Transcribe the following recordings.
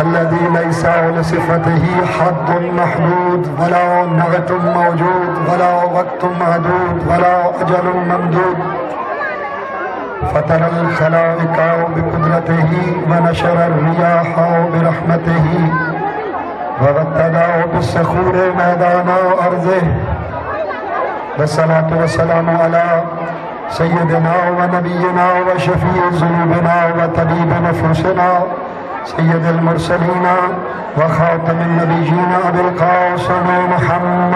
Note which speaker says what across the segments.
Speaker 1: الذي ليس لصفته حد محدود ولا نعت موجود ولا وقت معدود ولا أجل ممدود فترى الخلائق بقدرته ونشر الرياح برحمته وابتدأ بالصخور ميدان أرضه والصلاة والسلام على سيدنا ونبينا وشفيع ذنوبنا وطبيب نفوسنا سيد المرسلين وخاتم النبيين أبي القاسم محمد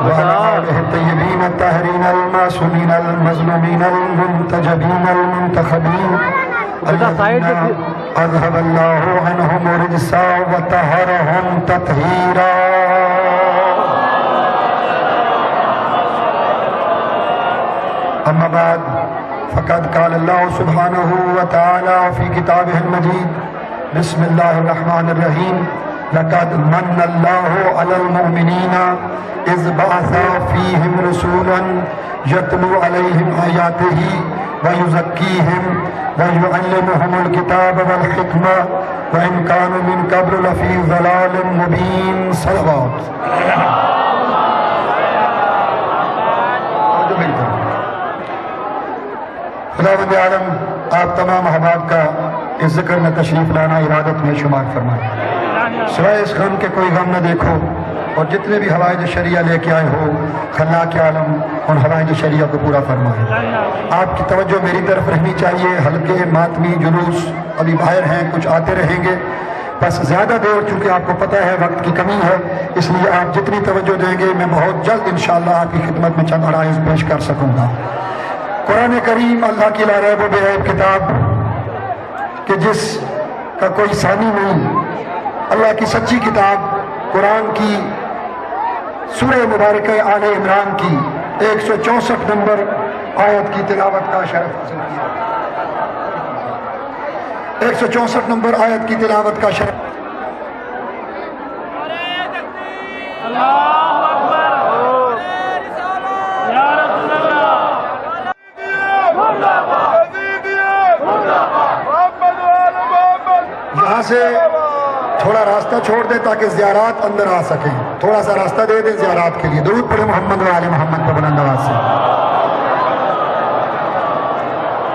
Speaker 1: وعلى آله الطيبين الطاهرين المعصومين المظلومين المنتجبين المنتخبين الذين أذهب الله عنهم الرجس وطهرهم تطهيرا. أما بعد فقد قال الله سبحانه وتعالى في كتابه المجيد بسم الله الرحمن الرحيم لقد من الله على المؤمنين إذ بعث فيهم رسولا يتلو عليهم آياته ويزكيهم ويعلمهم الكتاب والحكمة وإن كانوا من قبل لفي ضلال مبين. صلوات. خداوند عالم آپ تمام احباب کا اس ذکر میں تشریف لانا ارادت میں شمار فرمائے. سوائے اس غم کے کوئی غم نہ دیکھو، اور جتنے بھی حوائج شریعہ لے کے آئے ہو خلاق عالم ان حوائج شریعہ کو پورا فرمائے. آپ کی توجہ میری طرف رہنی چاہیے. حلقے ماتمی جلوس ابھی باہر ہیں، کچھ آتے رہیں گے، بس زیادہ دیر چونکہ آپ کو پتہ ہے وقت کی کمی ہے، اس لیے آپ جتنی توجہ دیں گے میں بہت جلد انشاءاللہ آپ کی خدمت میں چند عرائض پیش کر سکوں گا. قرآن کریم اللہ کی لا ریب و بے عیب کتاب کہ جس کا کوئی ثانی نہیں، اللہ کی سچی کتاب قرآن کی سورہ مبارکہ آل عمران کی 164 نمبر آیت کی تلاوت کا شرف حاصل کیا. 164 نمبر آیت کی تلاوت کا شرف. یہاں سے تھوڑا راستہ چھوڑ دیں تاکہ زیارات اندر آ سکیں. تھوڑا سا راستہ دے دیں زیارات کے لیے. درود پڑھیں محمد و آل محمد پر بلند آواز سے.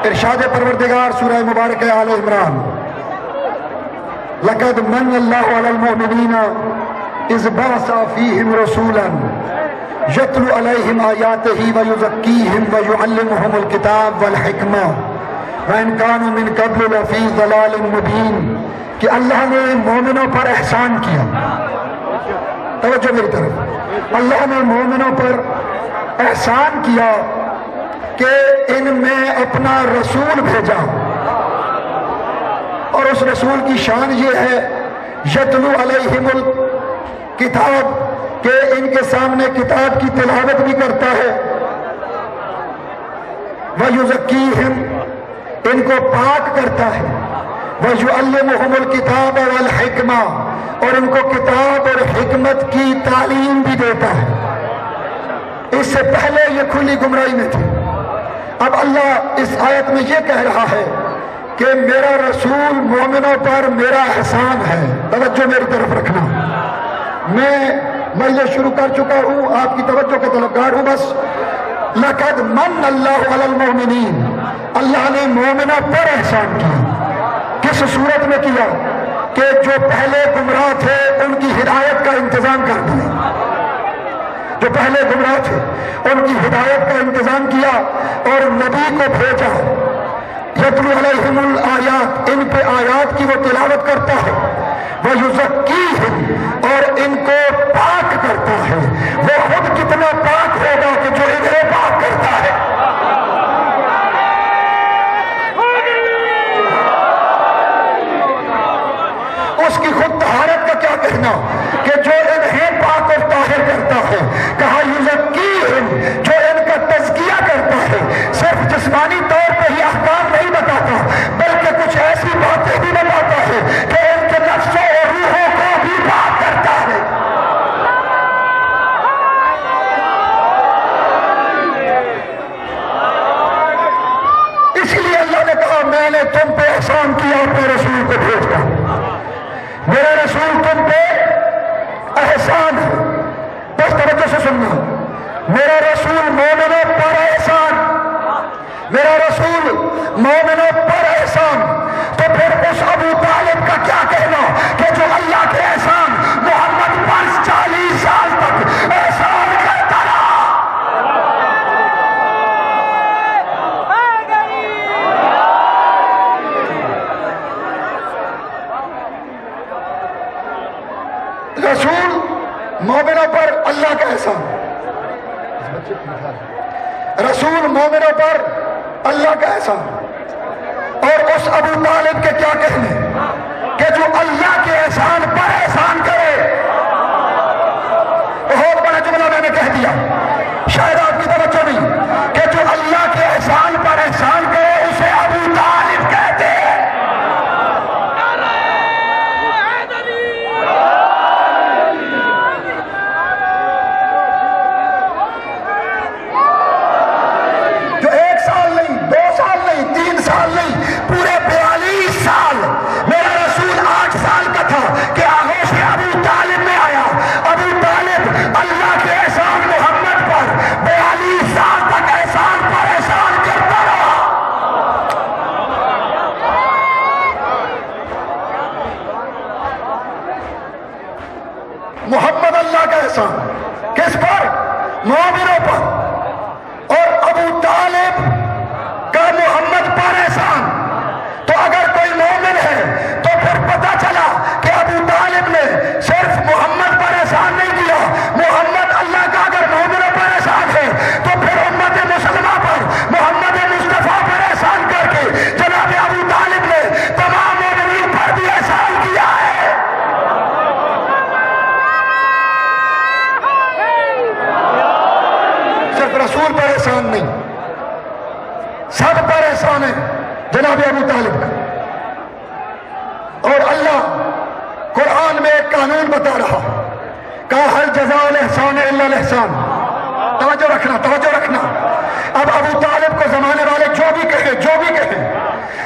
Speaker 1: ارشاد پروردگار سورہ مبارک آل عمران. لقد من اللہ علی المؤمنین اذ بعث فیہم رسولا یتلو علیہم آیاتہ ویزکیہم ویعلمہم الکتاب والحکمہ وَإِن كَانُوا مِن قَبْلُ لَفِي ضَلَالٍ مُبِينٍ. کہ اللہ نے مومنوں پر احسان کیا. توجہ میری طرف. اللہ نے مومنوں پر احسان کیا کہ ان میں اپنا رسول بھیجا، اور اس رسول کی شان یہ ہے یتلو علیہم الکتاب کہ ان کے سامنے کتاب کی تلاوت بھی کرتا ہے، وَيُزَكِّيهِمْ ان کو پاک کرتا ہے، وَيُعَلِّمُهُمُ الْكِتَابَ وَالْحِكْمَةَ اور ان کو کتاب اور حکمت کی تعلیم بھی دیتا ہے. اس سے پہلے یہ کھلی گمراہی میں تھی. اب اللہ اس آیت میں یہ کہہ رہا ہے کہ میرا رسول مومنوں پر میرا احسان ہے. توجہ میری طرف رکھنا. میں یہ شروع کر چکا ہوں، آپ کی توجہ کا طلبگار ہوں. بس لقد من اللہ علی المؤمنین، اللہ نے مومنوں پر احسان کیا. کس صورت میں کیا؟ کہ جو پہلے گمراہ تھے ان کی ہدایت کا انتظام کر دیا. جو پہلے گمراہ تھے ان کی ہدایت کا انتظام کیا اور نبی کو بھیجا. یتلو علیہم الآیات ان پہ آیات کی وہ تلاوت کرتا ہے، وَيُزَكِّيهِمْ اور ان کو پاک کرتا ہے. وہ خود کتنا پاک ہوگا کہ جو انہیں پاک کرتا ہے. اس کی خود طہارت کا کیا کہنا کہ جو انہیں پاک اور طاہر کرتا ہے. کہا یزکیہم جو ان کا تزکیہ کرتا ہے. صرف جسمانی طور پہ ہی احکام نہیں بتاتا بلکہ کچھ ایسی باتیں بھی بتاتا ہے کہ ان کے نفسوں اور روحوں کو بھی پاک کرتا ہے. اس لیے اللہ نے کہا میں نے تم پہ احسان کیا اپنے رسول کو بھیج کر. میرا رسول تم پہ احسان ہے. بس توجہ سے سننا. میرا رسول مومنوں پر احسان، میرا رسول مومنوں پر احسان. تو پھر اس ابو طالب کا کیا کہنا کہ جو اللہ کے احسان محمد پر 40 سال تک احسان کرتا رہا. رسول مومنوں پر اللہ کا احسان، رسول مومنوں پر اللہ کا احسان. اور اس ابو طالب کے کیا کہنے کہ جو اللہ کے احسان پر احسان کرے. بہت بڑا جملہ میں نے کہہ دیا، شاید آپ کی توجہ نہیں. کہ جو اللہ کے احسان پر احسان کرے اسے ابو طالب کہتے ہیں. جو 1 سال نہیں، 2 سال نہیں، 3 سال نہیں، پورے 42 سال میرا رسول 8 سال کا تھا کہ آغوش ابو طالب میں آیا. ابو طالب اللہ کے احسان محمد پر 42 سال تک احسان پر احسان کرتا رہا. محمد اللہ کا احسان کس پر؟ مومنوں پر. اور ابو طالب کا محمد پر احسان. تو اگر کوئی مومن ہے تو پھر پتہ چلا کہ ابو طالب نے صرف محمد پر احسان نہیں کیا. محمد اللہ کا اگر مومنوں پر احسان ہے تو پھر امت مسلمہ پر محمد مصطفیٰ پر احسان کر کے جناب ابو طالب نے تمام مومنین پر بھی احسان کیا ہے. سب پر احسان ہے جناب ابو طالب کا. اور اللہ قرآن میں ایک قانون بتا رہا، کہا ہل جزاء الاحسان الا الاحسان. توجہ رکھنا، توجہ رکھنا. اب ابو طالب کو زمانے والے جو بھی کہیں،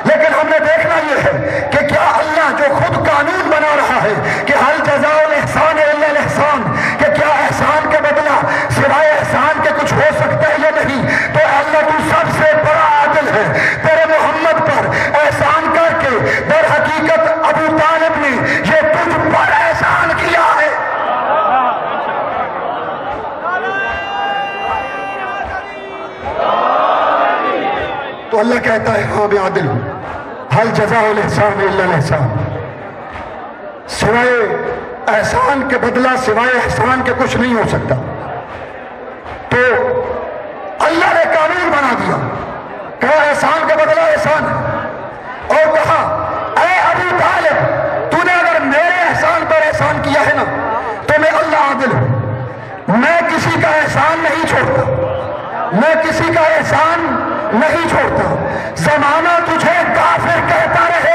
Speaker 1: لیکن ہم نے دیکھنا یہ ہے کہ کیا اللہ جو خود قانون بنا رہا ہے کہ ہل جزاء الاحسان الا الاحسان، کہ کیا احسان کے بدلہ سوائے احسان کے کچھ ہو سکتا ہے یا نہیں؟ تو اللہ تو سب سے بڑا عادل ہے. تیرے محمد پر احسان کر کے در حقیقت ابو طالب نے یہ تجھ پر احسان کیا ہے. تو اللہ کہتا ہے ہاں میں عادل ہوں. حل جزاء الاحسان الا الاحسان، سوائے احسان کے بدلہ سوائے احسان کے کچھ نہیں ہو سکتا. تو اللہ نے قانون بنا دیا، کہا احسان کا بدلہ احسان ہے، اور کہا اے ابو طالب تو نے اگر میرے احسان پر احسان کیا ہے نا تو میں اللہ عادل ہوں. میں کسی کا احسان نہیں چھوڑتا، میں کسی کا احسان نہیں چھوڑتا. زمانہ تجھے کافر کہتا رہے،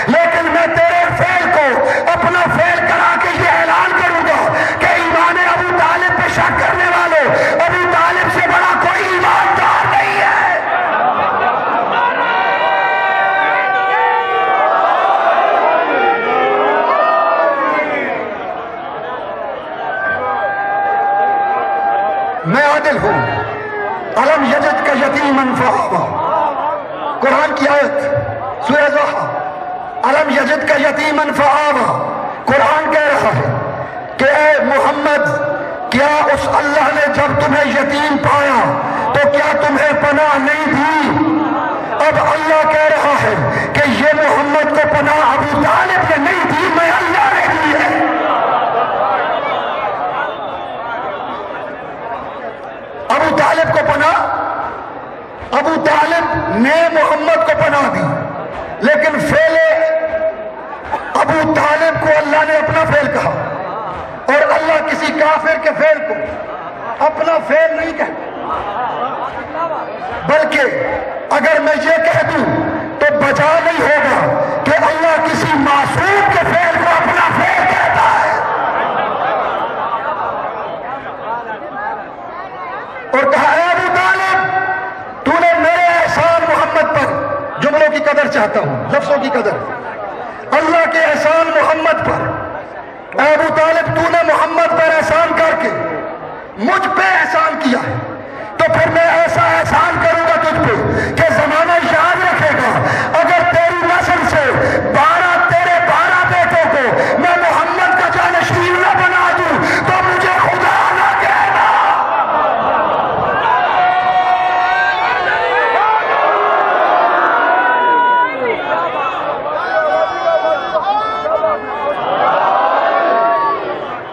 Speaker 1: لیکن میں تیرے فعل کو اپنا فعل کرا کے یہ اعلان کروں گا کہ ایمان ابو طالب پہ شک کرنے والوں، ابو طالب سے بڑا کوئی ایماندار نہیں ہے. میں عادل ہوں. الم یجد کا یتیما فآویٰ، قرآن کی آیت سورہ ضحیٰ. الم یجد کا یتیما فآویٰ، قرآن کہہ رہا ہے کہ اے محمد کیا اس اللہ نے جب تمہیں یتیم پایا تو کیا تمہیں پناہ نہیں دی؟ اب اللہ کہہ رہا ہے کہ یہ محمد کو پناہ ابو طالب نے نہیں دی، میں اللہ نے دی ہے. ابو طالب کو پناہ، ابو طالب نے محمد کو پناہ دی، لیکن فعل ابو طالب کو اللہ نے اپنا فعل کہا، اور اللہ کسی کافر کے فعل کو اپنا فعل نہیں کہتا. بلکہ اگر میں یہ کہہ دوں تو بجا نہیں ہوگا کہ اللہ کسی معصوم کے فعل کو اپنا فعل کہتا ہے. اور کہا اے ابو طالب تو نے میرے احسان محمد پر، جملوں کی قدر چاہتا ہوں، لفظوں کی قدر، اللہ کے احسان محمد پر، اے ابو طالب تو نے محمد پر احسان کر کے مجھ پہ احسان کیا ہے، تو پھر میں ایسا احسان کروں گا تجھ پہ کہ زمانہ یاد رکھے گا اگر تیری نسل سے 12 بیٹوں کو میں محمد کا جانشین نہ بنا دوں تو مجھے خدا نہ کہنا.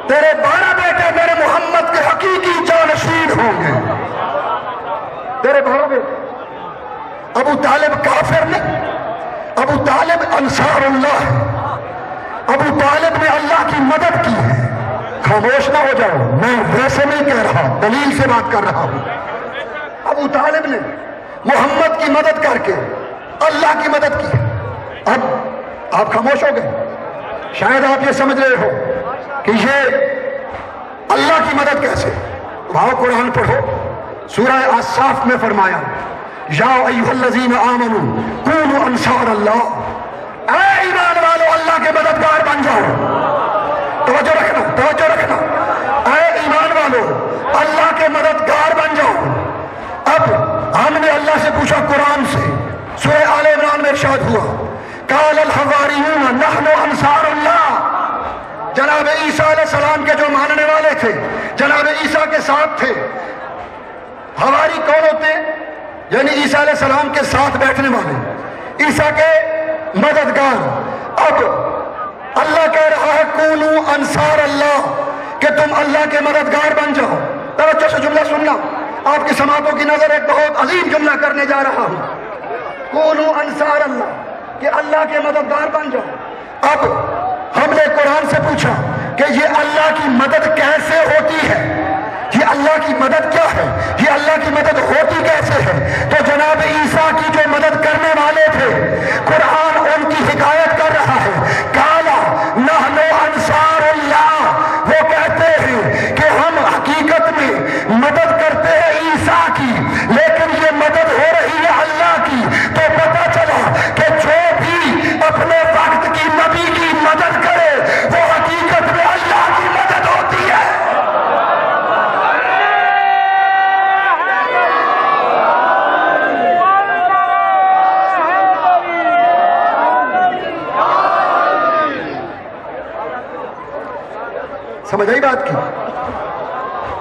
Speaker 1: تیرے 12 بیٹے میرے محمد کے حقیقی جانشین ہوں گے. تیرے 12 بیٹے. ابو طالب کافر نہیں، ابو طالب انصار اللہ ہے. ابو طالب نے اللہ کی مدد کی ہے. خاموش نہ ہو جاؤ، میں ویسے نہیں کہہ رہا، دلیل سے بات کر رہا ہوں. ابو طالب نے محمد کی مدد کر کے اللہ کی مدد کی. اب آپ خاموش ہو گئے. شاید آپ یہ سمجھ رہے ہو کہ یہ اللہ کی مدد کیسے. بھاؤ قرآن پڑھو، سورہ الصاف میں فرمایا یا ایھا الذین آمنوا کونوا انصار اللہ، اے ایمان والو اللہ کے مددگار بن جاؤ. توجہ رکھنا، توجہ رکھنا، اے ایمان والو اللہ کے مددگار بن جاؤ. اب ہم نے اللہ سے پوچھا قرآن سے، سورہ آل عمران میں ارشاد ہوا قال الحواریون نحن انصار اللہ. جناب عیسیٰ علیہ السلام کے جو ماننے والے تھے جناب عیسیٰ کے ساتھ تھے. حواری کون ہوتے ہیں؟ یعنی عیسیٰ علیہ السلام کے ساتھ بیٹھنے والے، عیسیٰ کے مددگار. اب اللہ کہہ رہا ہے کونوا انصار اللہ، کہ تم اللہ کے مددگار بن جاؤ. توجہ سے جملہ سننا، آپ کی سماعتوں کی نظر ایک بہت عظیم جملہ کرنے جا رہا ہوں. کونوا انصار اللہ، کہ اللہ کے مددگار بن جاؤ. اب ہم نے قرآن سے پوچھا کہ یہ اللہ کی مدد کیسے ہوتی ہے؟ یہ اللہ کی مدد کیا ہے، یہ اللہ کی مدد ہوتی کیسے ہے؟ تو جناب عیسیٰ کی جو مدد کرنے والے تھے، قرآن ان کی حکایت کر رہا ہے. کالا نحن انصار اللہ، وہ کہتے ہیں کہ ہم حقیقت میں مدد کرتے ہیں عیسیٰ کی، لیکن یہ مدد ہو رہی ہے اللہ کی. تو پتہ چلا کہ جو بھی اپنے وقت کی نبی کی مدد کرے وہ حقیقت میں اللہ کی مدد ہوتی ہے. سمجھ آئی بات کی؟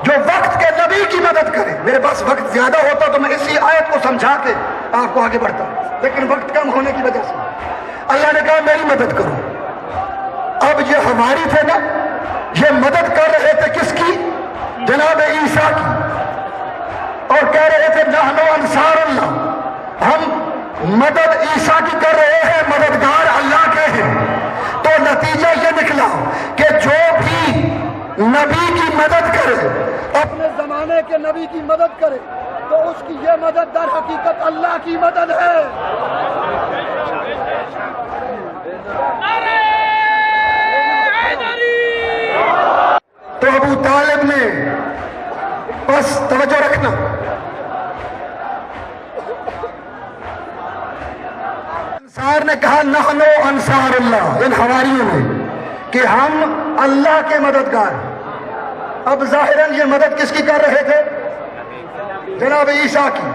Speaker 1: جو وقت کے نبی کی مدد کرے. میرے پاس وقت زیادہ ہوتا تو میں اسی آیت کو سمجھا کے آپ کو آگے بڑھتا، لیکن وقت کم ہونے کی وجہ سے اللہ نے کہا میری مدد کرو. اب یہ ہماری تھے نا، یہ مدد کر رہے تھے کس کی؟ جناب عیسیٰ کی، اور کہہ رہے تھے نحن انصار اللہ، ہم مدد عیسیٰ کی کر رہے ہیں، مددگار اللہ کے ہیں. تو نتیجہ یہ نکلا کہ جو بھی نبی کی مدد کرے، اپنے زمانے کے نبی کی مدد کرے، تو اس کی یہ مدد در حقیقت اللہ کی مدد ہے. تو ابو طالب نے، بس توجہ رکھنا، انصار نے کہا نحن انصار اللہ، ان حواریوں نے، کہ ہم اللہ کے مددگار. اب ظاہراً یہ مدد کس کی کر رہے تھے؟ جناب عیسیٰ کی،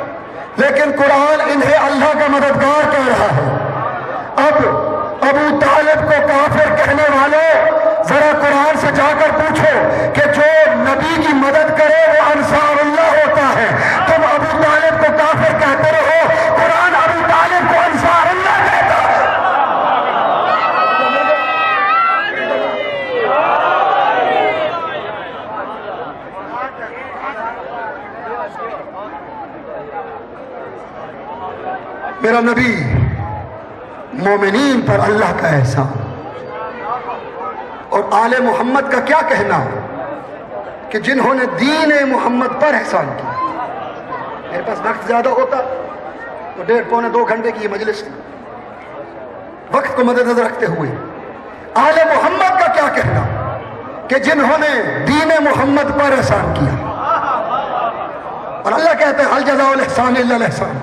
Speaker 1: لیکن قرآن انہیں اللہ کا مددگار کہہ رہا ہے. اب ابو طالب کو کافر کہنے والوں، ذرا قرآن سے جا کر پوچھو کہ جو نبی کی مدد کرے وہ انصار اللہ ہوتا ہے. تم ابو طالب کو کافر کہتے رہو، قرآن ابو طالب کو انصار اللہ کہتا ہے. میرا نبی، مومنین پر اللہ کا احسان، اور آل محمد کا کیا کہنا کہ جنہوں نے دین محمد پر احسان کیا. میرے پاس وقت زیادہ ہوتا تو 1.5-2 گھنٹے کی یہ مجلس تھی. وقت کو مد نظر رکھتے ہوئے آل محمد کا کیا کہنا کہ جنہوں نے دین محمد پر احسان کیا. اور اللہ کہتے ہیں حل جزاء الاحسان الا الاحسان.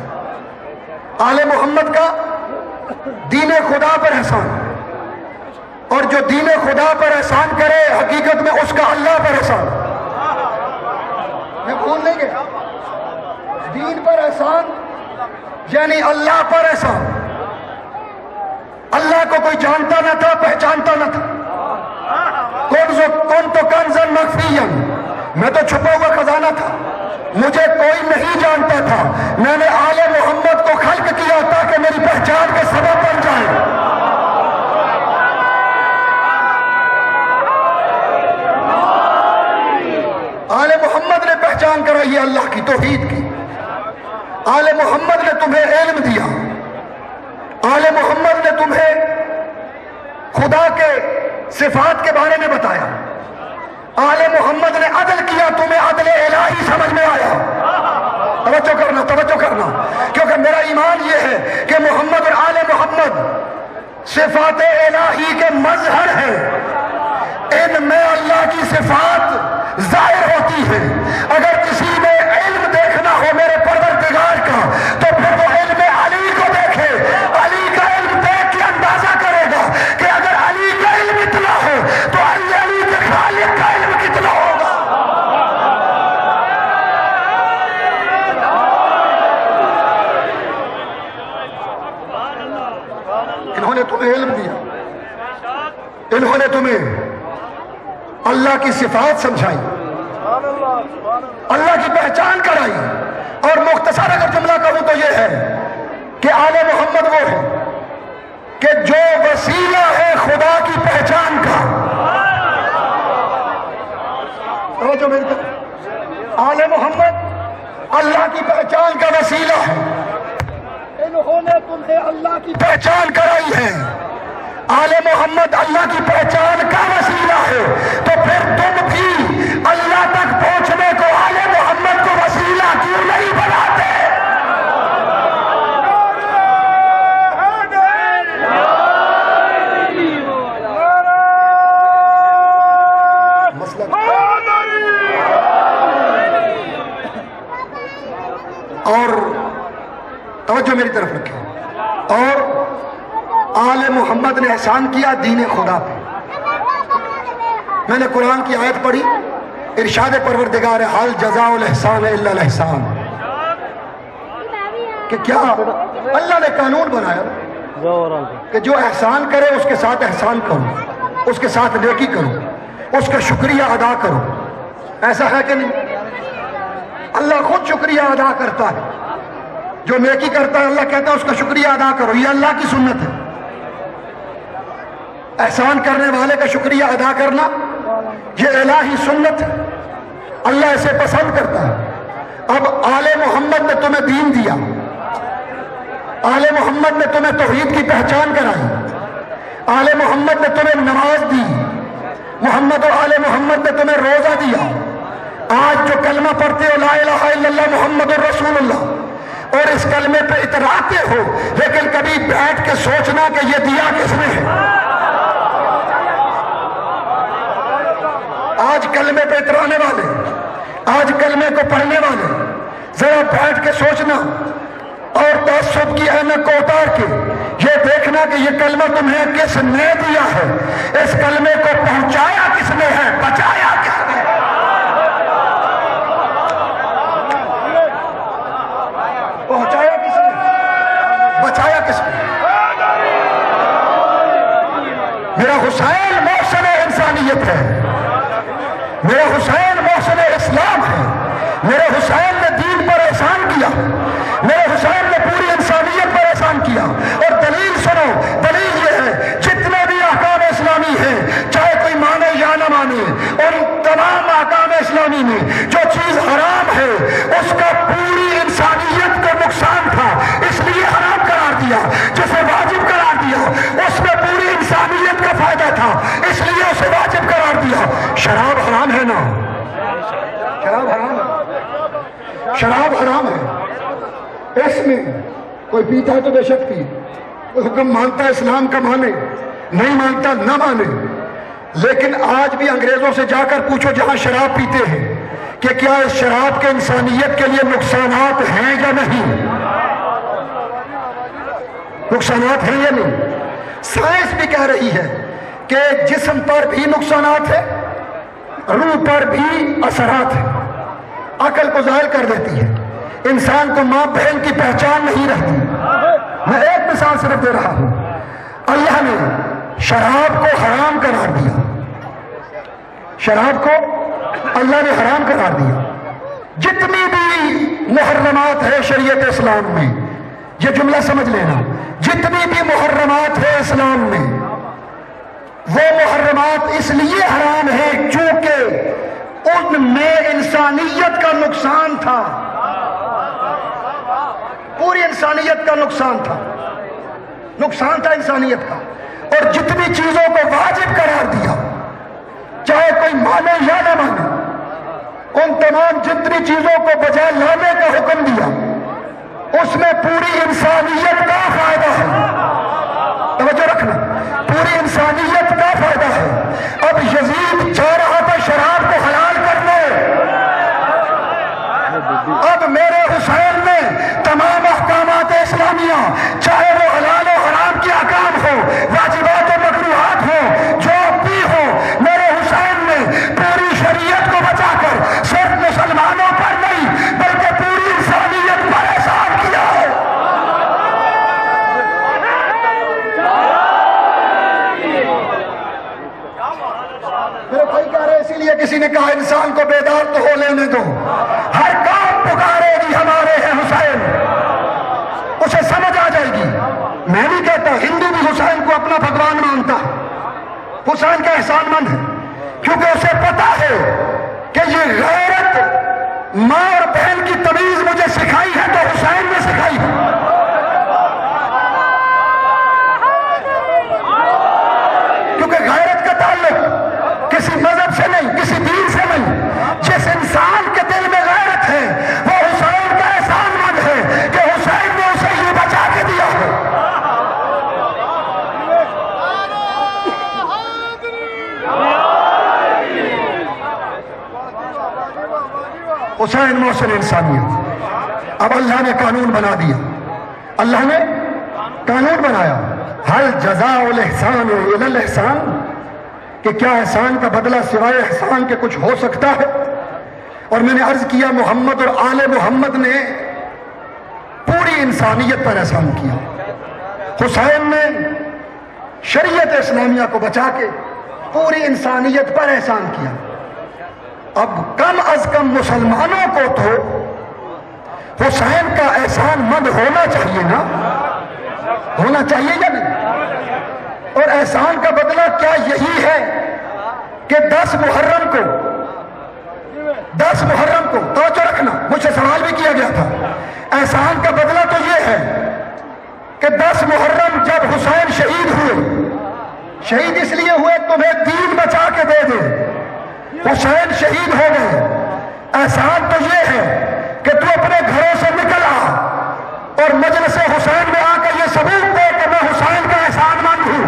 Speaker 1: آل محمد کا دین خدا پر احسان، اور جو دین خدا پر احسان کرے حقیقت میں اس کا اللہ پر احسان. میں بھول نہیں گیا، دین پر احسان یعنی اللہ پر احسان. اللہ کو کوئی جانتا نہ تھا، پہچانتا نہ تھا. کون تو کنزن مخفیا، میں تو چھپا ہوا خزانہ تھا، مجھے کوئی نہیں جانتا تھا. میں نے آل محمد کو خلق کیا تاکہ میری پہچان کے سبب بن جائے. آل محمد نے پہچان کرائی ہے اللہ کی، توحید کی. آل محمد نے تمہیں علم دیا، آل محمد نے تمہیں خدا کے صفات کے بارے میں بتایا. آل محمد نے عدل کیا، تمہیں عدل الہی سمجھ میں آیا. توجہ کرنا، توجہ کرنا، کیونکہ میرا ایمان یہ ہے کہ محمد اور آل محمد صفات الہی کے مظہر ہیں. ان میں اللہ کی صفات ظاہر ہوتی ہے. اگر کسی میں علم دیکھنا ہو میرے پروردگار کا تو پھر وہ علم علی کو دیکھے. علی کا علم دیکھ کے اندازہ کرے گا کہ اگر علی کا علم اتنا ہو تو علی کے خالق کا علم کتنا ہوگا. انہوں نے تمہیں علم دیا، انہوں نے تمہیں اللہ کی صفات سمجھائی، اللہ کی پہچان کرائی. اور مختصر اگر جملہ کہوں تو یہ ہے کہ آل محمد وہ ہے کہ جو وسیلہ ہے خدا کی پہچان کا. توجہ میری طرف، آل محمد اللہ کی پہچان کا وسیلہ ہے. انہوں نے تمہیں اللہ کی پہچان کرائی ہے. آل محمد اللہ کی پہچان کا وسیلہ ہے، تو پھر تم بھی اللہ تک پہنچنے کو توجہ میری طرف رکھیں. اور آل محمد نے احسان کیا دین خدا پہ. میں نے قرآن کی آیت پڑھی, ارشاد پروردگار حال جزاء الاحسان الا الاحسان, کہ کیا اللہ نے قانون بنایا کہ جو احسان کرے اس کے ساتھ احسان کرو, اس کے ساتھ نیکی کرو, اس کا شکریہ ادا کرو. ایسا ہے کہ نہیں؟ اللہ خود شکریہ ادا کرتا ہے. جو نیکی کرتا ہے اللہ کہتا ہے اس کا شکریہ ادا کرو. یہ اللہ کی سنت ہے. احسان کرنے والے کا شکریہ ادا کرنا یہ الہی سنت ہے. اللہ اسے پسند کرتا ہے. اب آل محمد نے تمہیں دین دیا, آل محمد نے تمہیں توحید کی پہچان کرائی, آل محمد نے تمہیں نماز دی, محمد و آل محمد نے تمہیں روزہ دیا. آج جو کلمہ پڑھتے ہو لا الہ الا اللہ محمد الرسول اللہ, اور اس کلمے پہ اتراتے ہو, لیکن کبھی بیٹھ کے سوچنا کہ یہ دیا کس نے ہے. آج کلمے پہ اترانے والے, آج کلمے کو پڑھنے والے, ذرا بیٹھ کے سوچنا اور تعصب کی عینک کو اتار کے یہ دیکھنا کہ یہ کلمہ تمہیں کس نے دیا ہے, اس کلمے کو پہنچایا کس نے ہے, بچایا کس نے ہے. پہنچایا کس نے, بچایا کس نے. میرا حسین محسن انسانیت ہے, میرا حسین محسن اسلام ہے. میرے حسین نے دین پر احسان کیا, میرے حسین نے پوری انسانیت پر احسان کیا. اور دلیل سنو, دلیل یہ ہے جتنے بھی احکام اسلامی ہیں, چاہے کوئی مانے یا نہ مانے, ان تمام احکام اسلامی میں جو چیز حرام ہے اس کا پوری انسانیت کو نقصان تھا اس لیے حرام قرار دیا. جسے واجب قرار دیا اس میں پوری انسانیت کا فائدہ تھا اس لیے اسے واجب قرار دیا. شراب حرام ہے نا, شراب حرام ہے, شراب حرام ہے. اس میں کوئی پیتا ہے تو بے شک پی, کوئی حکم مانتا ہے اسلام کا مانے, نہیں مانتا نہ مانے. لیکن آج بھی انگریزوں سے جا کر پوچھو جہاں شراب پیتے ہیں کہ کیا اس شراب کے انسانیت کے لیے نقصانات ہیں یا نہیں, نقصانات ہیں یا نہیں. سائنس بھی کہہ رہی ہے کہ جسم پر بھی نقصانات ہے, روح پر بھی اثرات ہیں, عقل کو ظاہر کر دیتی ہے, انسان کو ماں بہن کی پہچان نہیں رہتی. میں ایک مثال صرف دے رہا ہوں. اللہ نے شراب کو حرام قرار دیا, شراب کو اللہ نے حرام قرار دیا. جتنی بھی محرمات ہے شریعت اسلام میں, یہ جملہ سمجھ لینا, جتنی بھی محرمات ہے اسلام میں وہ محرمات اس لیے حرام ہے چونکہ ان میں انسانیت کا نقصان تھا, پوری انسانیت کا نقصان تھا, نقصان تھا انسانیت کا. اور جتنی چیزوں کو واجب قرار دیا چاہے کوئی مانے یا نہ مانے, ان تمام جتنی چیزوں کو بجائے لانے کا حکم دیا اس میں پوری انسانیت کا فائدہ ہے. توجہ رکھنا, پوری انسانیت کا فائدہ ہے. اب یزید چاہ رہا تھا شراب کو حلال کرنے, اب میرے حسین نے تمام احکامات اسلامیہ چاہے وہ حلال و حرام کے احکام ہو, واجبات و مکروہات ہو, جو بھی ہو, میرے حسین نے پوری شریعت کو بچا کر صرف مسلمانوں پر نہیں بلکہ پوری انسانیت پر احسان کیا ہے. میرے بھائی کہہ رہے اسی لیے کسی نے کہا انسان کو بیدار تو ہو لینے دو, ہر کام پکارے گی ہمارے ہیں حسین, اسے سمجھ آ جائے گی. میں نہیں کہتا, ہندو بھی حسین کو اپنا بھگوان مانتا ہے, حسین کا احسان مند ہے کیونکہ اسے پتا ہے کہ یہ غیرت ماں اور بہن کی تمیز مجھے سکھائی ہے تو حسین نے سکھائی ہے. کیونکہ غیرت کا تعلق کسی مذہب سے نہیں, کسی دین سے نہیں. جس انسان کے دل میں غیرت ہے وہ حسین کا احسان مند ہے کہ حسین نے اسے یہ بچا کے دیا ہے. حسین محسن انسانیت. اب اللہ نے قانون بنا دیا, اللہ نے قانون بنایا، حل جزاء الاحسان الا الاحسان، کہ کیا احسان کا بدلہ سوائے احسان کے کچھ ہو سکتا ہے؟ اور میں نے عرض کیا محمد اور آل محمد نے پوری انسانیت پر احسان کیا۔ حسین نے شریعت اسلامیہ کو بچا کے پوری انسانیت پر احسان کیا۔ اب کم از کم مسلمانوں کو تو حسین کا احسان مند ہونا چاہیے نا، ہونا چاہیے یا نہیں؟ اور احسان کا بدلہ کیا یہی ہے کہ 10 محرم کو توجہ رکھنا، مجھ سے سوال بھی کیا گیا تھا، احسان کا بدلہ تو یہ ہے کہ 10 محرم جب حسین شہید ہوئے، شہید اس لیے ہوئے تمہیں دین بچا کے دے دے، حسین شہید ہو گئے، احسان تو یہ ہے کہ تو اپنے گھروں سے نکل آ اور مجلس حسین میں آ کر یہ ثبوت دے کہ میں حسین کا احسان مند ہوں،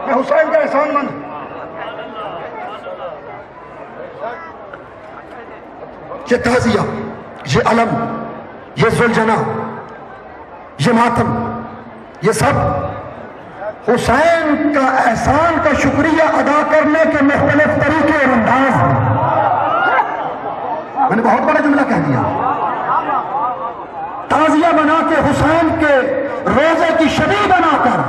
Speaker 1: میں حسین کا احسان مند ہوں۔ یہ تعزیہ، یہ علم، یہ ذوالجنا، یہ ماتم، یہ سب حسین کا احسان کا شکریہ ادا کرنے کے مختلف طریقے اور انداز ہیں۔ میں نے بہت بڑا جملہ کہہ دیا، تعزیہ بنا کے حسین کے روزے کی شبیہ بنا کر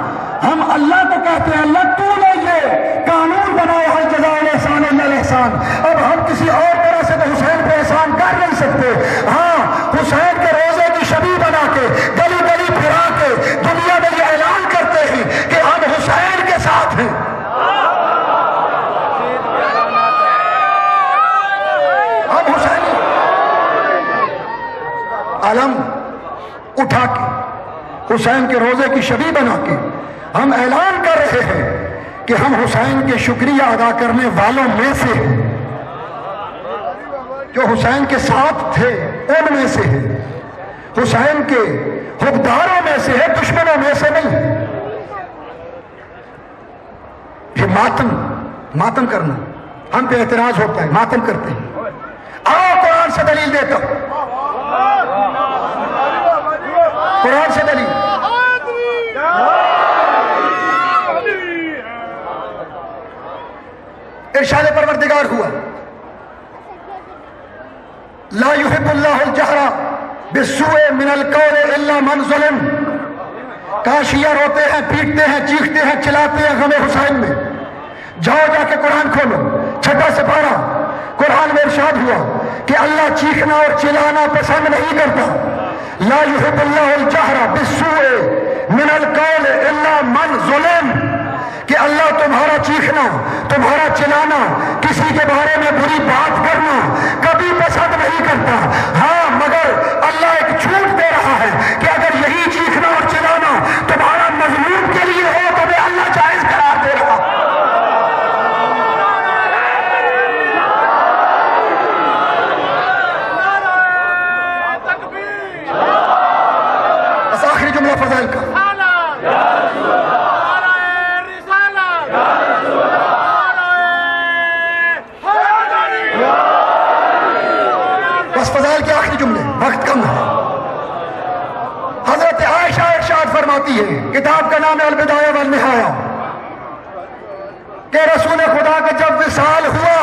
Speaker 1: ہم اللہ کو کہتے ہیں اللہ تو نے یہ قانون بنایا ہے جزاء الاحسان الا الاحسان، اب ہم کسی اور طرح سے تو حسین پہ احسان کر نہیں سکتے۔ ہاں، حسین کے روزے کی شبیہ بنا کے گلی گلی پھرا کے دنیا میں یہ اعلان کرتے ہیں کہ ہم حسین کے ساتھ ہیں۔ ہم حسین علم اٹھا کے حسین کے روزے کی شبیہ بنا کے ہم اعلان کر رہے ہیں کہ ہم حسین کے شکریہ ادا کرنے والوں میں سے ہیں، جو حسین کے ساتھ تھے ان میں سے ہیں، حسین کے حقداروں میں سے ہے، دشمنوں میں سے نہیں۔ یہ ماتم کرنا، ہم پہ اعتراض ہوتا ہے، ماتم کرتے ہیں۔ آؤ قرآن سے دلیل دیتا ہوں، قرآن سے دلیل۔ ارشاد پروردگار ہوا لا يحب اللہ الجہر بالسوء من القول الا من ظلم، کاشیہ روتے ہیں، پیٹتے ہیں، چیختے ہیں، چلاتے ہیں غم حسین میں۔ جاؤ جا کے قرآن کھولو، 6واں سپارہ، قرآن میں ارشاد ہوا کہ اللہ چیخنا اور چلانا پسند نہیں کرتا۔ لا يحب اللہ الجہر بالسوء من القول الا من ظلم، کہ اللہ تمہارا چیخنا، تمہارا چلانا، کسی کے بارے میں بری بات کرنا کبھی پسند نہیں کرتا۔ ہاں، مگر اللہ ایک چھوٹ دے رہا ہے کہ اگر یہی چیخنا اور چلانا تمہارا مظلوم کے لیے ہو تو میں اللہ جائز قرار دے رہا۔ بس آخری جملہ فضائل کا، فضائل کے آخری جملے، وقت کم ہے۔ حضرت عائشہ ارشاد فرماتی ہے، کتاب کا نام ہے البدایہ والنہایہ، کہ رسول خدا کا جب وصال ہوا،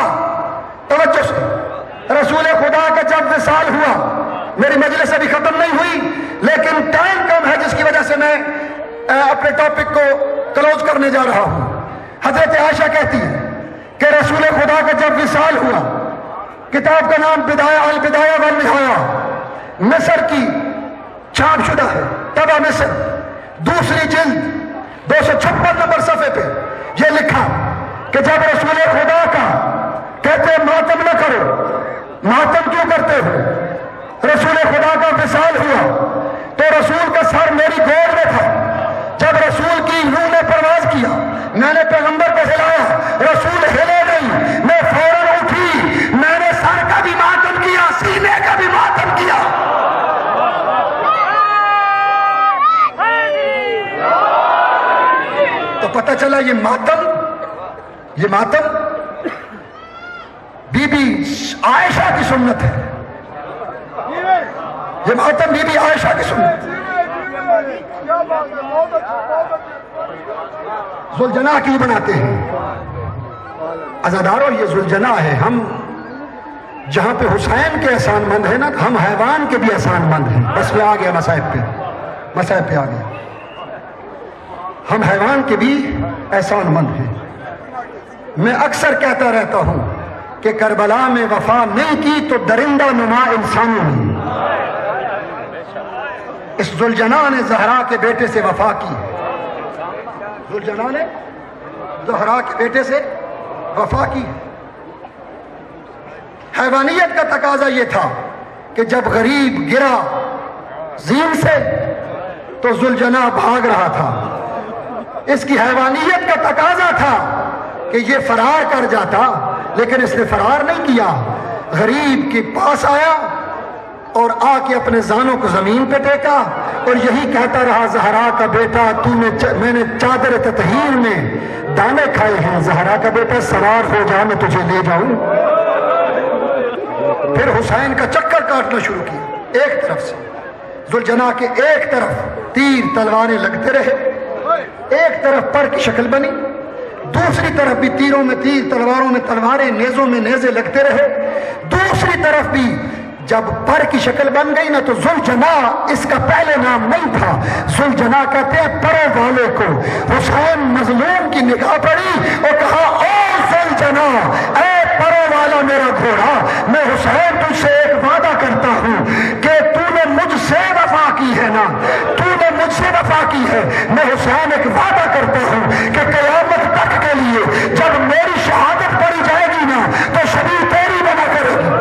Speaker 1: توجہ سے، رسول خدا کا جب وصال ہوا، میری مجلس ابھی ختم نہیں ہوئی لیکن ٹائم کم ہے جس کی وجہ سے میں اپنے ٹاپک کو کلوز کرنے جا رہا ہوں۔ حضرت عائشہ کہتی ہے کہ رسول خدا کا جب وصال ہوا، کتاب کا نام البدایہ والنہایہ، مصر کی چھاپ شدہ ہے، طبع مصر، دوسری جلد 256 نمبر صفحے پہ یہ لکھا کہ جب رسول خدا کا کہتے ماتم نہ کرو، ماتم کیوں کرتے ہو؟ رسول خدا کا وصال ہوا تو رسول کا سر میری گود میں تھا، جب رسول کی روح نے پرواز کیا، میں نے پیغمبر کو ہلایا، رسول ہلے نہیں، میں فوراً اٹھی، میں نے سر کا بھی ماتم کیا، سینے کا بھی ماتم کیا۔ تو پتہ چلا یہ ماتم بی بی عائشہ کی سنت ہے، یہ ماتم بی بی عائشہ کی سنت ذوالجناح کی بناتے ہیں عزادارو، یہ ذوالجناح ہے. ہم جہاں پہ حسین کے احسان مند ہیں نا، ہم حیوان کے بھی احسان مند ہیں. بس میں آ گیا مسائب پہ آ گیا. ہم حیوان کے بھی احسان مند ہیں. میں اکثر کہتا رہتا ہوں کہ کربلا میں وفا نہیں کی تو درندہ نما انسانوں نے. اس ذوالجناح نے زہرا کے بیٹے سے وفا کی. ذوالجناح نے زہرا کے بیٹے سے وفا کی. حیوانیت کا تقاضا یہ تھا کہ جب غریب گرا زین سے تو ذوالجناح بھاگ رہا تھا. اس کی حیوانیت کا تقاضا تھا کہ یہ فرار کر جاتا، لیکن اس نے فرار نہیں کیا. غریب کے پاس آیا اور آ کے اپنے زانوں کو زمین پہ ٹیکا اور یہی کہتا رہا، زہرا کا بیٹا میں نے چادر تطہیر میں دانے کھائے ہیں، زہرا کا بیٹا سوار ہو جا، میں تجھے لے جاؤں. پھر حسین کا چکر کاٹنا شروع کیا. ایک طرف سے ذوالجناح کے ایک طرف تیر تلواریں لگتے رہے، ایک طرف پر کی شکل بنی، دوسری طرف بھی تیروں میں تیر، تلواروں میں تلواریں، نیزوں میں نیزے لگتے رہے. دوسری طرف بھی جب پر کی شکل بن گئی نا تو ذوالجناح اس کا پہلے نام نہیں تھا. ذوالجناح کہتے ہیں پروں والے کو. حسین مظلوم کی نگاہ پڑی اور کہا، او ذوالجناح، اے پروں والا میرا گھوڑا، میں حسین تجھ سے ایک وعدہ کرتا ہوں کہ تو نے مجھ سے وفا کی ہے نا، تو نے مجھ سے وفا کی ہے. میں حسین ایک وعدہ کرتا ہوں کہ قیامت تک کے لیے جب میری شہادت پڑی جائے گی نا تو شبیہ تیری بنا کرے گی.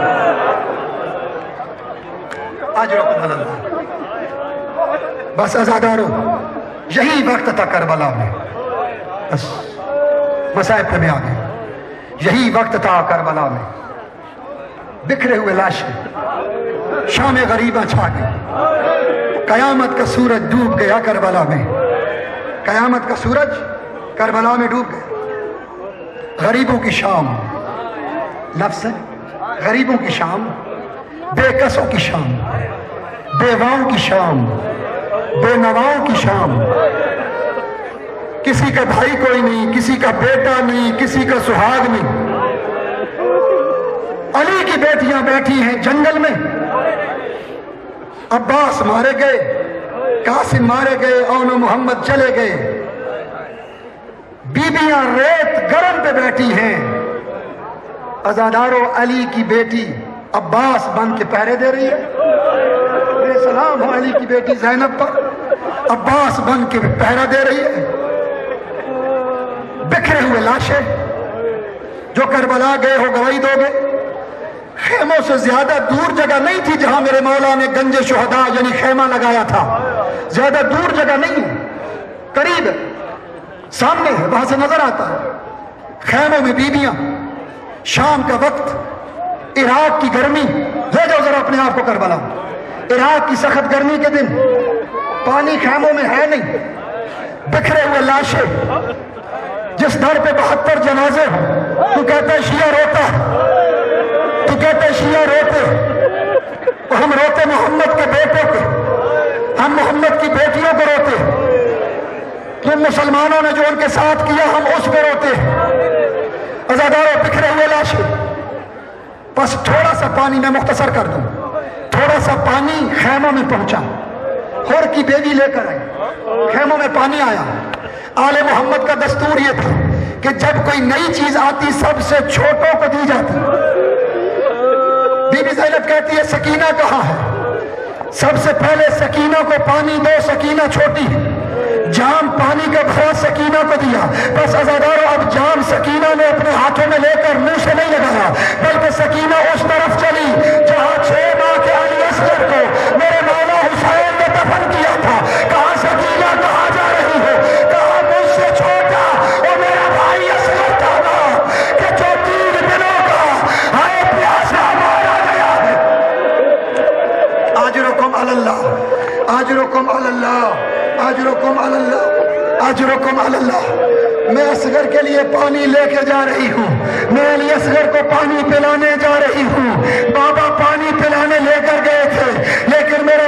Speaker 1: بس عزادارو، یہی وقت تھا کربلا میں. بس مسائب پہ میں آ گئے. یہی وقت تھا کربلا میں. بکھرے ہوئے لاشیں، شام غریباں چھا گئی. قیامت کا سورج ڈوب گیا کربلا میں. قیامت کا سورج کربلا میں ڈوب گیا. غریبوں کی شام لفظ ہے، غریبوں کی شام، بے کسوں کی شام، بیواؤں کی شام، بے نواؤں کی شام. کسی کا بھائی کوئی نہیں، کسی کا بیٹا نہیں، کسی کا سہاگ نہیں. علی کی بیٹیاں بیٹھی ہیں جنگل میں. عباس مارے گئے، قاسم مارے گئے، اون و محمد چلے گئے. بیبیاں ریت گرم پہ بیٹھی ہیں. عزادارو، علی کی بیٹی عباس بن کے پہرے دے رہی ہے. سلام ہو علی کی بیٹی زینب پر، عباس بن کے پہرا دے رہی ہے. بکھرے ہوئے لاشیں، جو کربلا گئے ہو گواہی دو گے. خیموں سے زیادہ دور جگہ نہیں تھی جہاں میرے مولا نے گنج شہداء یعنی خیمہ لگایا تھا. زیادہ دور جگہ نہیں ہے، قریب ہے، سامنے ہے، وہاں سے نظر آتا ہے. خیموں میں بیبیاں. شام کا وقت، عراق کی گرمی. لے جاؤ ذرا اپنے آپ کو کربلا. عراق کی سخت گرمی کے دن، پانی خیموں میں ہے نہیں. بکھرے ہوئے لاشیں. جس در پہ 72 جنازے ہوں، تو کہتا ہے شیعہ روتا، تو کہتے ہیں شیعہ روتے. ہم روتے محمد کے بیٹوں کے، ہم محمد کی بیٹیوں کو روتے. تم مسلمانوں نے جو ان کے ساتھ کیا ہم اس پہ روتے. عزاداروں، بکھرے ہوئے لاشیں. بس تھوڑا سا پانی، میں مختصر کر دوں، تھوڑا سا پانی خیموں میں پہنچا. ہور کی بیوی لے کر آئی، خیموں میں پانی آیا. آل محمد کا دستور یہ تھا کہ جب کوئی نئی چیز آتی سب سے چھوٹوں کو دی جاتی. بی بی زینب کہتی ہے سکینہ کہاں ہے؟ سب سے پہلے سکینہ کو پانی دو. سکینہ چھوٹی، جام پانی کا بھرا سکینہ کو دیا. بس عزادارو، اب جام سکینہ نے اپنے ہاتھوں میں لے کر منہ سے نہیں لگایا، بلکہ سکینہ اس طرف چلی جہاں 6 ماہ کے علی اصغر کو میرے مولا حسین نے دفن کیا تھا. کہاں سکینہ، کہاں جا رہی ہو؟ کہاں مجھ سے چھوٹا اور میرا بھائی اصغر تھا نا کہ جو 3 دنوں کا ہائے پیاسا مارا گیا ہے. اجرکم علی اللہ، اجرکم علی اللہ، اجرکم علی اللہ، اجرکم علی اللہ. میں اصغر کے لیے پانی لے کے جا رہی ہوں. میں علی اصغر کو پانی پلانے جا رہی ہوں. بابا پانی پلانے لے کر گئے تھے، لیکن میرے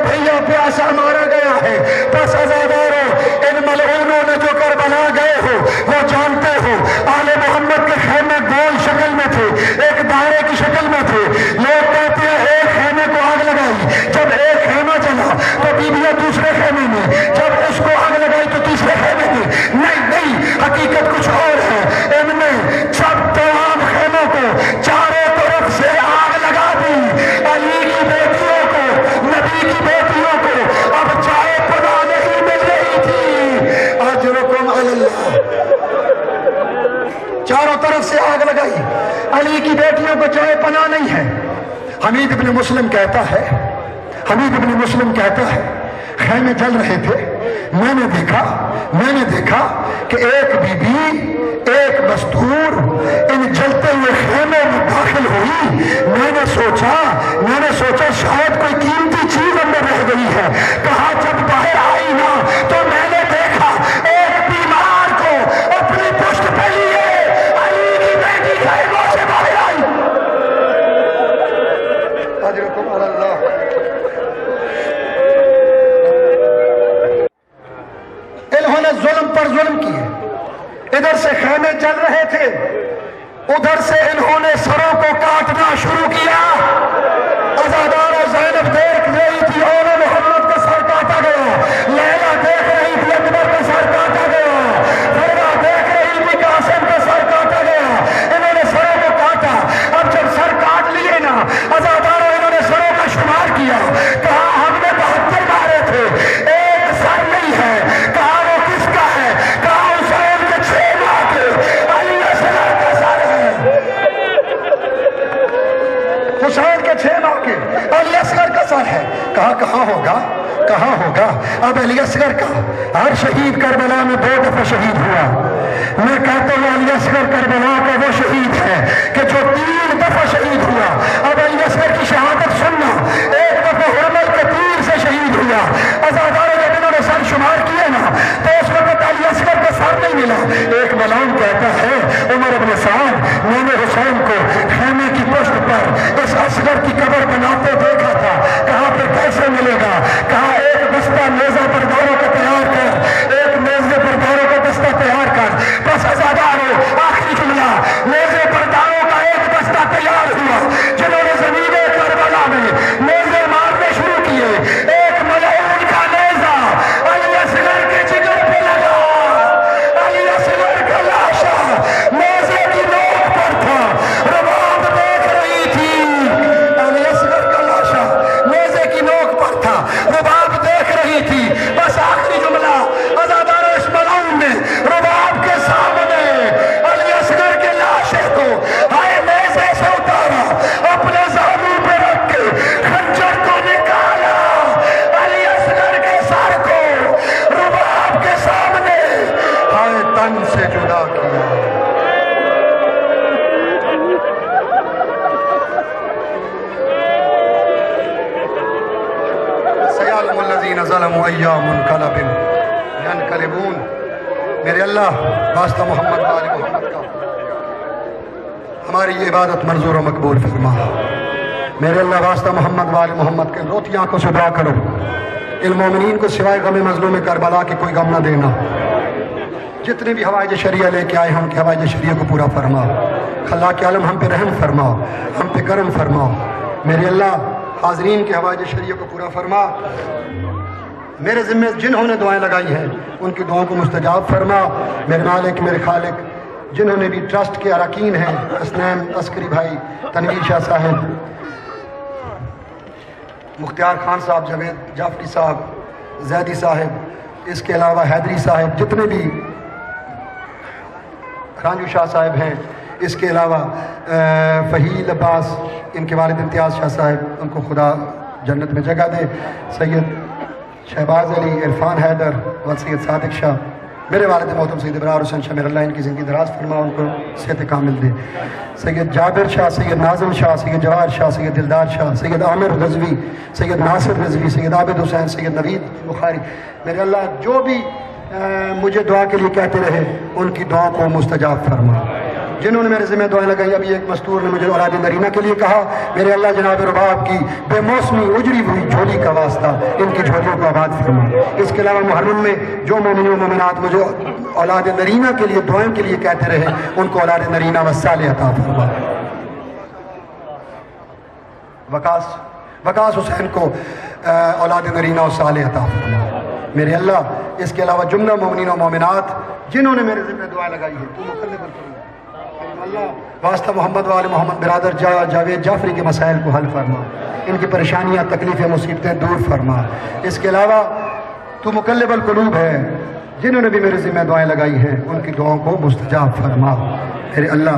Speaker 1: علی کی بیٹیوں کو چوئے پناہ نہیں ہے۔ حمید ابن مسلم کہتا ہے خیمے جل رہے تھے، میں نے دیکھا کہ ایک بی بی ایک مستور ان جلتے ہوئے خیمے میں داخل ہوئی۔ میں نے سوچا شاید کوئی قیمتی چیز اندر رہ گئی ہے۔ کہا جب باہر آئی نا تو میں نے دیکھا ایک بیمار کو اپنی پشت پہ لیے علی کی بیٹی خیموں سے باہر آئی۔ اجرکم علی اللہ۔ انہوں نے ظلم پر ظلم کیے، ادھر سے خیمے جل رہے تھے، ادھر سے انہوں نے سروں کو کاٹنا شروع کیا۔ عزادار زینب دیکھ رہی تھی اور محمد کا سر کاٹا گیا، لیلا دیکھ رہی تھی اکبر کا سر کاٹا گیا، فرا دیکھ رہی تھی قاسم کا سر کاٹا گیا۔ انہوں نے سروں کو کاٹا۔ اب جب سر کاٹ لیے نا عزاداروں، انہوں نے سروں کا شمار کیا، کہا ہم نے 72 مارے تھے، ایک سر نہیں ہے۔ کہا وہ کس کا ہے؟ کہا حسین کے 6 ماہ کے علی اصغر کا سر ہے۔ حسین کے 6 ماہ کے علی اصغر کا سر ہے۔ کہا کہاں ہوگا؟ اب علی اصغر کا ہر شہید کربلا میں 2 دفعہ شہید ہوا۔ میں کہتا ہوں علی اصغر کربلا کا وہ شہید ہے کہ جو 3 دفعہ شہید ہوا۔ اب علی اصغر کی شہادت سننا، ایک دفعہ حرمل کے تیر سے شہید ہوا۔ عزاداروں جب انہوں نے سر شمار کیے نا تو اس وقت علی اصغر کا سر نہیں ملا۔ ایک ملعون کہتا ہے عمر بن سعد، میں نے حسین کو خیمے کی پشت پر اس اصغر کی قبر بناتے دیکھا تھا۔ کہاں پہ کیسے ملے گا؟ کہا ایک بستہ نیزہ برداروں کا تیار کر، ایک نیزے برداروں کا بستہ تیار کر۔ بس عزاداروں آخری جملہ، نیزے برداروں کا ایک بستہ تیار ہوا، جنہوں نے زمین کربلا میں نیزے مارنے شروع کیے۔ ایک ملعون کا نیزہ علی اصغر کے جگر پہ لگا، علی اصغر کا لاشا نیزے کی نوک پر تھا، رباب دیکھ رہی تھی۔ علی اصغر کا لاشا نیزے کی نوک پر تھا، رباب دیکھ رہی تھی۔ بس آخری جملہ، عزاداروں اس ملعون نے رباب کے سامنے علی اصغر کے لاشے کو ہائے نیزے سے اتارا، اپنے زانو پہ رکھ کے خنجر کو نکالا، علی اصغر کے سر کو رباب کے سامنے ہائے تن سے جدا کیا۔ سيعلم الذين ظلموا أيّ منقلب ينقلبون۔ میرے اللہ واسطہ محمد و آل محمد کا ہماری یہ عبادت منظور و مقبول فرما۔ میرے اللہ واسطہ محمد و آل محمد کے روتی آنکھوں سے دعا کرو، المومنین کو سوائے غم مظلوم کربلا کے کوئی غم نہ دینا۔ جتنے بھی حوائج شریعہ لے کے آئے ہیں ان کے حوائج شریعہ کو پورا فرما۔ خلاق عالم ہم پہ رحم فرما، ہم پہ کرم فرما۔ میرے اللہ حاضرین کے حوائج شریعہ کو پورا فرما۔ میرے ذمہ جنہوں نے دعائیں لگائی ہیں ان کی دعاؤں کو مستجاب فرما۔ میرے مالک، میرے خالق، جنہوں نے بھی ٹرسٹ کے اراکین ہیں، اسنین عسکری بھائی، تنویر شاہ صاحب، مختار خان صاحب، جاوید جعفری صاحب، زیدی صاحب، اس کے علاوہ حیدری صاحب، جتنے بھی رانجو شاہ صاحب ہیں، اس کے علاوہ فہیل عباس، ان کے والد امتیاز شاہ صاحب، ان کو خدا جنت میں جگہ دے، سید شہباز علی، عرفان حیدر و سید صادق شاہ، میرے والد محترم سید ابرار حسین شاہ، میرے اللہ ان کی زندگی دراز فرما، ان کو صحت کامل دے، سید جابر شاہ، سید ناظم شاہ، سید جواہر شاہ، سید دلدار شاہ، سید عامر رضوی، سید ناصر رضوی، سید عابد حسین، سید نوید بخاری، میرے اللہ جو بھی مجھے دعا کے لیے کہتے رہے ان کی دعا کو مستجاب فرما۔ جنہوں نے میرے ذمہ دعائیں لگائی، ابھی ایک مستور نے مجھے اولاد نرینہ کے لیے کہا، میرے اللہ جناب رباب کی بے موسمی اجڑی ہوئی جھولی کا واسطہ ان کی جھولیوں کو آباد فرما۔ اس کے علاوہ محرم میں جو مومنین و مومنات مجھے اولاد نرینہ کے لیے دعائیں کے لیے کہتے رہے ان کو اولاد نرینہ و صالح عطا فرما۔ وقاص حسین کو اولاد نرینہ و صالح عطا فرما۔ میرے اللہ اس کے علاوہ جملہ مومنین و مومنات جنہوں نے میرے ذمہ دعائیں لگائی ہے تو مقلب فرما۔ اللہ واسطہ محمد و آل محمد برادر جاوید جعفری کے مسائل کو حل فرما، ان کی پریشانیاں، تکلیفیں، مصیبتیں دور فرما۔ اس کے علاوہ تو مقلب القلوب ہے، جنہوں نے بھی میرے ذمہ دعائیں لگائی ہیں ان کی دعاؤں کو مستجاب فرما۔ میرے اللہ